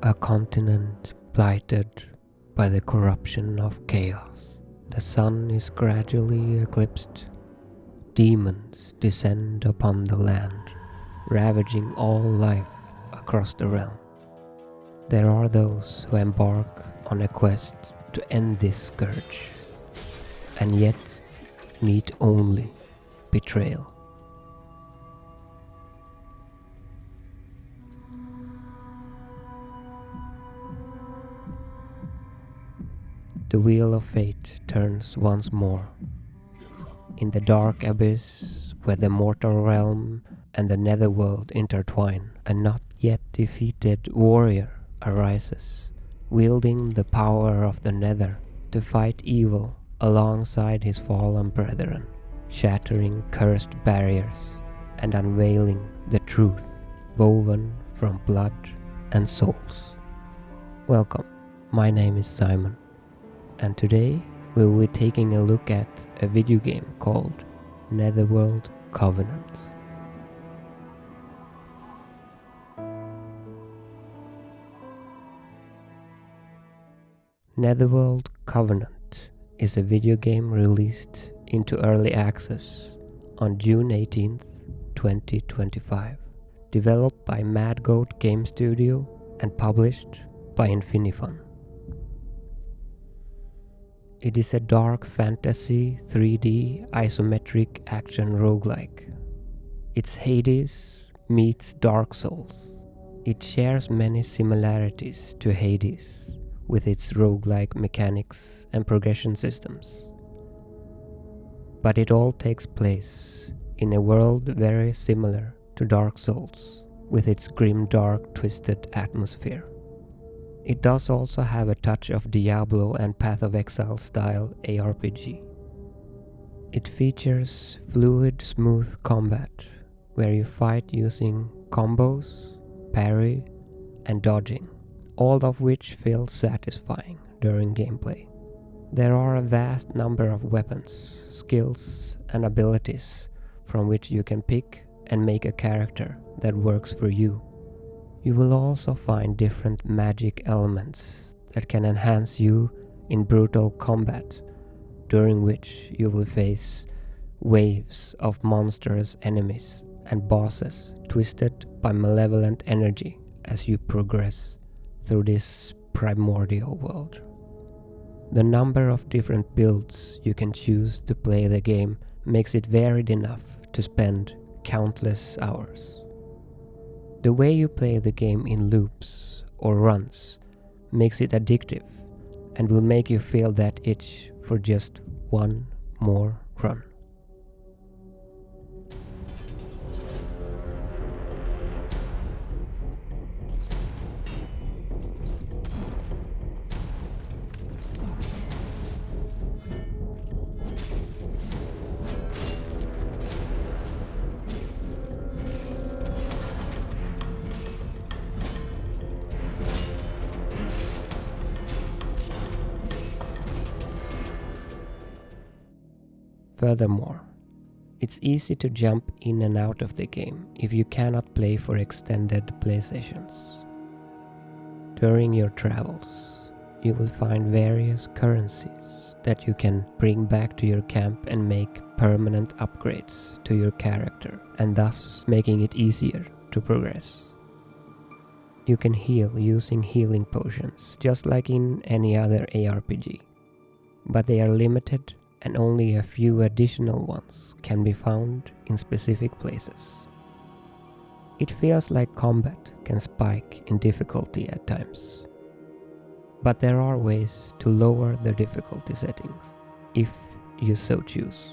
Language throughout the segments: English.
A continent blighted by the corruption of chaos. The sun is gradually eclipsed. Demons descend upon the land, ravaging all life across the realm. There are those who embark on a quest to end this scourge, and yet meet only betrayal. The wheel of fate turns once more. In the dark abyss where the mortal realm and the Netherworld intertwine, a not yet defeated warrior arises, wielding the power of the Nether to fight evil alongside his fallen brethren, shattering cursed barriers and unveiling the truth woven from blood and souls. Welcome, my name is Simon, and today we will be taking a look at a video game called Netherworld Covenant. Netherworld Covenant is a video game released into early access on June 18th, 2025, developed by Madgoat Game Studio and published by Infini. It is a dark fantasy 3D isometric action roguelike. It's Hades meets Dark Souls. It shares many similarities to Hades with its roguelike mechanics and progression systems. But it all takes place in a world very similar to Dark Souls, with its grim, dark, twisted atmosphere. It does also have a touch of Diablo and Path of Exile style ARPG. It features fluid, smooth combat, where you fight using combos, parry, and dodging, all of which feel satisfying during gameplay. There are a vast number of weapons, skills, and abilities from which you can pick and make a character that works for you. You will also find different magic elements that can enhance you in brutal combat, during which you will face waves of monstrous enemies and bosses twisted by malevolent energy as you progress through this primordial world. The number of different builds you can choose to play the game makes it varied enough to spend countless hours. The way you play the game in loops or runs makes it addictive and will make you feel that itch for just one more run. Furthermore, it's easy to jump in and out of the game if you cannot play for extended play sessions. During your travels, you will find various currencies that you can bring back to your camp and make permanent upgrades to your character, and thus making it easier to progress. You can heal using healing potions, just like in any other ARPG, but they are limited and only a few additional ones can be found in specific places. It feels like combat can spike in difficulty at times, but there are ways to lower the difficulty settings if you so choose.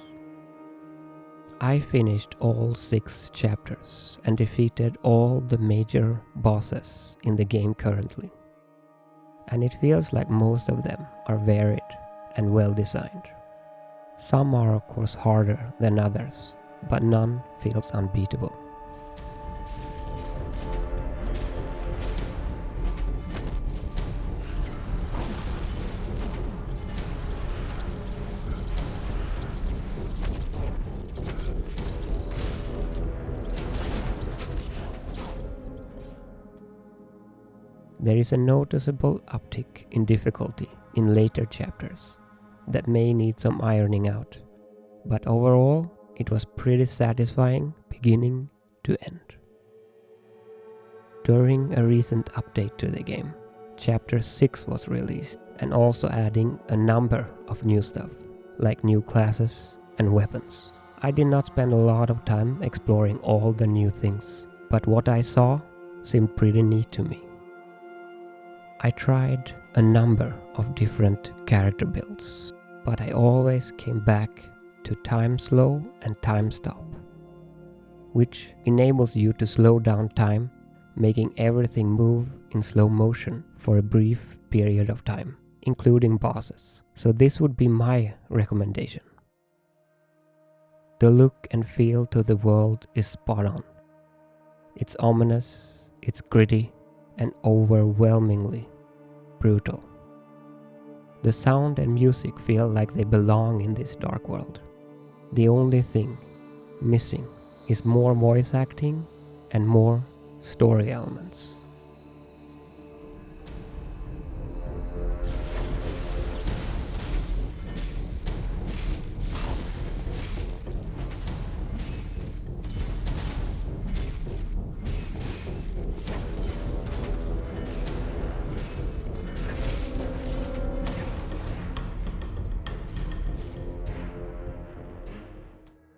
I finished all 6 chapters and defeated all the major bosses in the game currently, and it feels like most of them are varied and well designed. Some are of course harder than others, but none feels unbeatable. There is a noticeable uptick in difficulty in later chapters that may need some ironing out, but overall it was pretty satisfying beginning to end. During a recent update to the game, Chapter 6 was released and also adding a number of new stuff, like new classes and weapons. I did not spend a lot of time exploring all the new things, but what I saw seemed pretty neat to me. I tried a number of different character builds, but I always came back to time slow and time stop, which enables you to slow down time, making everything move in slow motion for a brief period of time, including bosses. So this would be my recommendation. The look and feel to the world is spot on. It's ominous, it's gritty, and overwhelmingly brutal. The sound and music feel like they belong in this dark world. The only thing missing is more voice acting and more story elements.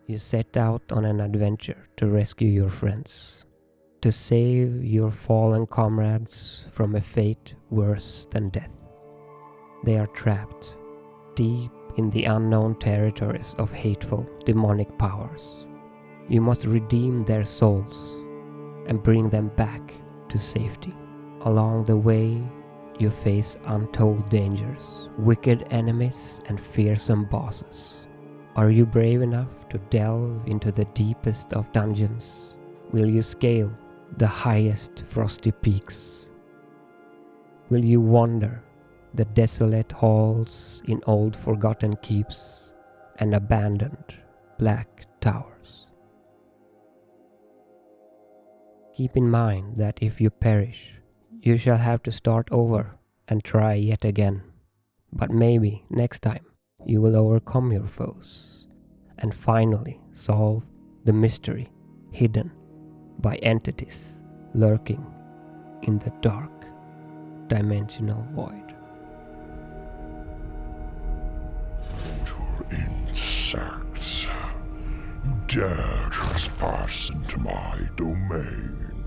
You set out on an adventure to rescue your friends, to save your fallen comrades from a fate worse than death. They are trapped deep in the unknown territories of hateful demonic powers. You must redeem their souls and bring them back to safety. Along the way, you face untold dangers, wicked enemies, and fearsome bosses. Are you brave enough to delve into the deepest of dungeons? Will you scale the highest frosty peaks? Will you wander the desolate halls in old forgotten keeps and abandoned black towers? Keep in mind that if you perish, you shall have to start over and try yet again. But maybe next time you will overcome your foes and finally solve the mystery hidden by entities lurking in the dark dimensional void. Insects, you dare trespass into my domain.